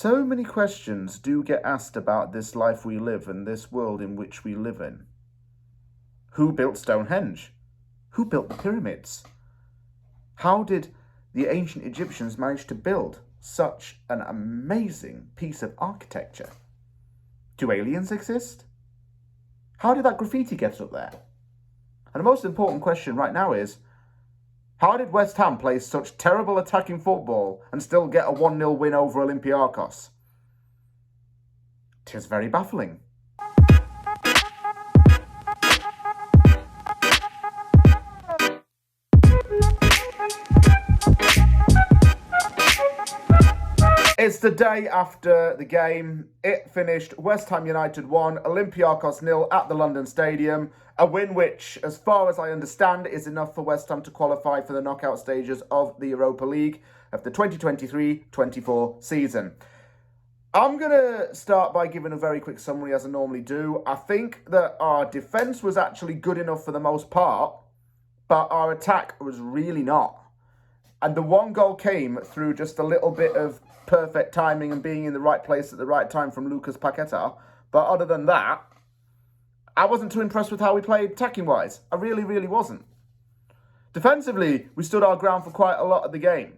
So many questions do get asked about this life we live and this world in which we live in. Who built Stonehenge? Who built the pyramids? How did the ancient Egyptians manage to build such an amazing piece of architecture? Do aliens exist? How did that graffiti get up there? And the most important question right now is, how did West Ham play such terrible attacking football and still get a 1-0 win over Olympiacos? 'Tis very baffling. It's the day after the game. It finished West Ham United 1, Olympiacos 0 at the London Stadium. A win which, as far as I understand, is enough for West Ham to qualify for the knockout stages of the Europa League of the 2023-24 season. I'm going to start by giving a very quick summary, as I normally do. I think that our defence was actually good enough for the most part, but our attack was really not. And the one goal came through just a little bit of perfect timing and being in the right place at the right time from Lucas Paqueta. But other than that, I wasn't too impressed with how we played attacking-wise. I really, really wasn't. Defensively, we stood our ground for quite a lot of the game.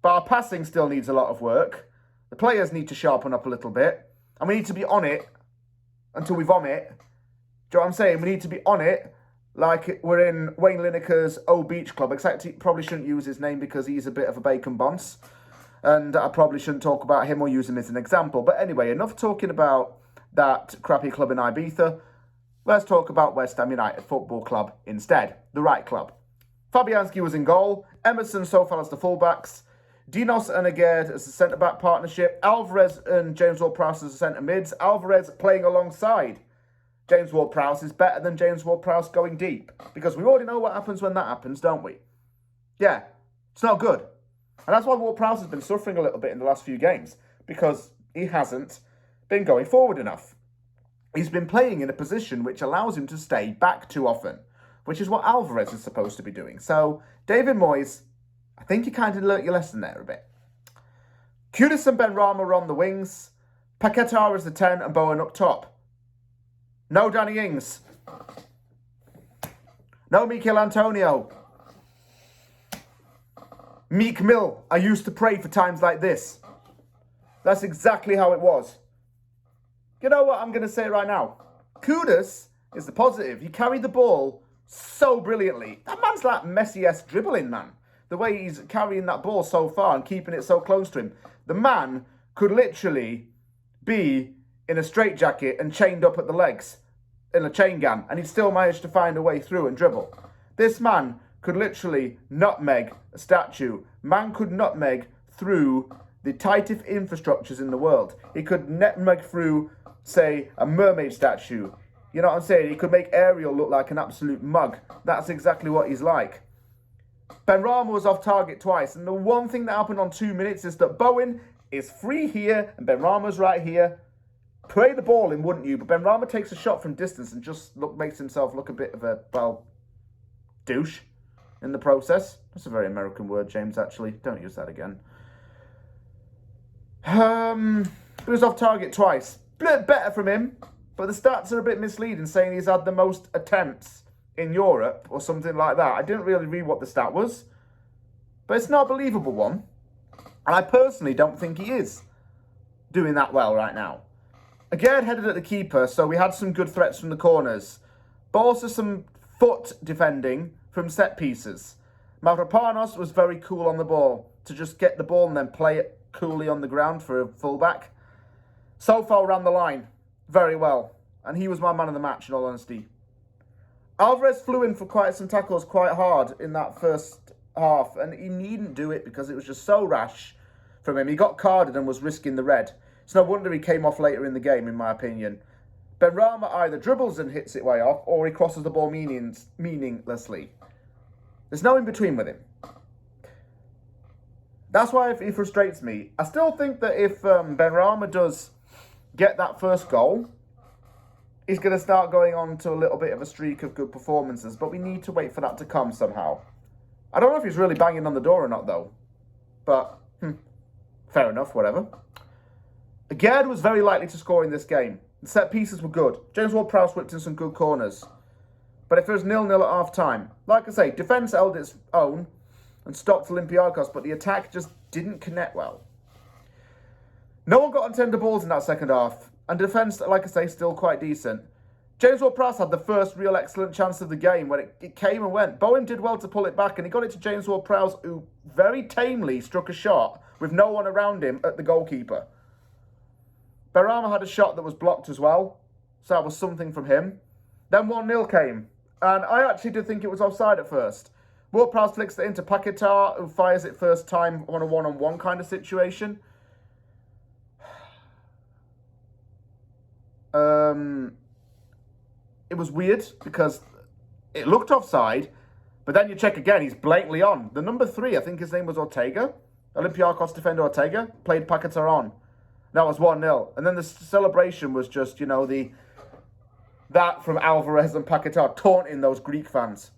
But our passing still needs a lot of work. The players need to sharpen up a little bit. And we need to be on it until we vomit. Do you know what I'm saying? We need to be on it like we're in Wayne Lineker's O Beach Club. Except he probably shouldn't use his name because he's a bit of a bacon bonce. And I probably shouldn't talk about him or use him as an example. But anyway, enough talking about that crappy club in Ibiza. Let's talk about West Ham United Football Club instead. The right club. Fabianski was in goal. Emerson, Sofal as the fullbacks. Dinos and Aguerd as the centre-back partnership. Alvarez and James Ward-Prowse as the centre-mids. Alvarez playing alongside James Ward-Prowse is better than James Ward-Prowse going deep. Because we already know what happens when that happens, don't we? Yeah, it's not good. And that's why Ward-Prowse has been suffering a little bit in the last few games. Because he hasn't been going forward enough. He's been playing in a position which allows him to stay back too often. Which is what Alvarez is supposed to be doing. So, David Moyes, I think you kind of learnt your lesson there a bit. Kudus and Benrahma are on the wings. Paqueta is the 10 and Bowen up top. No Danny Ings. No Mikel Antonio. Meek Mill, I used to pray for times like this. That's exactly how it was. You know what I'm going to say right now? Kudus is the positive. He carried the ball so brilliantly. That man's like Messi-esque dribbling, man. The way he's carrying that ball so far and keeping it so close to him. The man could literally be in a straitjacket and chained up at the legs in a chain gang, and he'd still manage to find a way through and dribble. This man could literally nutmeg a statue. Man could nutmeg through the tightest infrastructures in the world. He could nutmeg through, say, a mermaid statue. You know what I'm saying? He could make Ariel look like an absolute mug. That's exactly what he's like. Benrahma was off target twice, and the one thing that happened on 2 minutes is that Bowen is free here and Benrahma's right here. Play the ball in, wouldn't you? But Benrahma takes a shot from distance and just makes himself look a bit of a, well, douche in the process. That's a very American word, James, actually. Don't use that again. He was off target twice. Bit better from him, but the stats are a bit misleading, saying he's had the most attempts in Europe or something like that. I didn't really read what the stat was, but it's not a believable one. And I personally don't think he is doing that well right now. Again, headed at the keeper, so we had some good threats from the corners, but also some foot defending from set pieces. Mavropanos was very cool on the ball to just get the ball and then play it coolly on the ground for a fullback. Sofal ran the line very well, and he was my man of the match, in all honesty. Alvarez flew in for quite some tackles quite hard in that first half, and he needn't do it because it was just so rash from him. He got carded and was risking the red. It's no wonder he came off later in the game, in my opinion. Benrahma either dribbles and hits it way off, or he crosses the ball meaninglessly. There's no in between with him. That's why he frustrates me. I still think that if Benrahma does get that first goal, he's going to start going on to a little bit of a streak of good performances, but we need to wait for that to come somehow. I don't know if he's really banging on the door or not, though. But, fair enough, whatever. Gerd was very likely to score in this game. The set pieces were good. James Ward-Prowse whipped in some good corners. But if it was 0-0 at half-time, like I say, defence held its own and stopped Olympiacos, but the attack just didn't connect well. No one got on tender balls in that second half, and defence, like I say, still quite decent. James Ward-Prowse had the first real excellent chance of the game when it came and went. Boehm did well to pull it back, and he got it to James Ward-Prowse, who very tamely struck a shot with no one around him at the goalkeeper. Berama had a shot that was blocked as well, so that was something from him. Then 1-0 came, and I actually did think it was offside at first. Ward-Prowse flicks it into Paquetá, who fires it first time on a one-on-one kind of situation. It was weird because it looked offside, but then you check again, he's blatantly on. The number 3, I think his name was Ortega, Olympiacos defender Ortega, played Paquetá on. That was 1-0. And then the celebration was just, that from Alvarez and Paquetá taunting those Greek fans.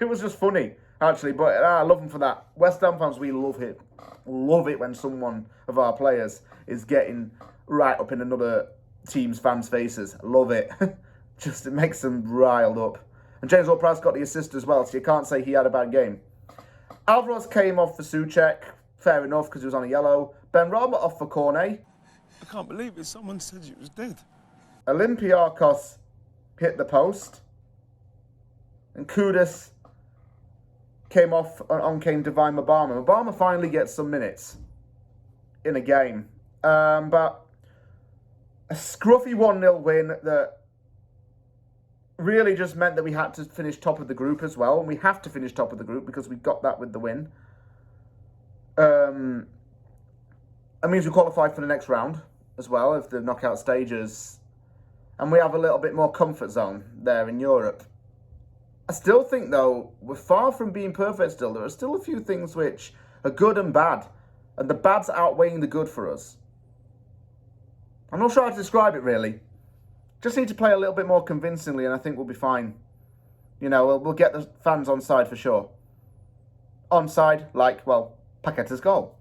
It was just funny, actually, but I love them for that. West Ham fans, we love it. Love it when someone of our players is getting right up in another team's fans' faces. Love it. Just, it makes them riled up. And James Ward-Prowse got the assist as well, so you can't say he had a bad game. Alvarez came off for Souček. Fair enough, because he was on a yellow. Benrahma off for Cornet. I can't believe it. Someone said it was dead. Olympiacos hit the post. And Kudus came off, and on came Divine Mabama. Mabama finally gets some minutes in a game. But a scruffy 1-0 win that really just meant that we had to finish top of the group as well. And we have to finish top of the group because we got that with the win. That means we qualify for the next round as well, of the knockout stages. And we have a little bit more comfort zone there in Europe. I still think, though, we're far from being perfect still. There are still a few things which are good and bad. And the bad's outweighing the good for us. I'm not sure how to describe it, really. Just need to play a little bit more convincingly, and I think we'll be fine. We'll get the fans on side for sure. On side, Paqueta's goal.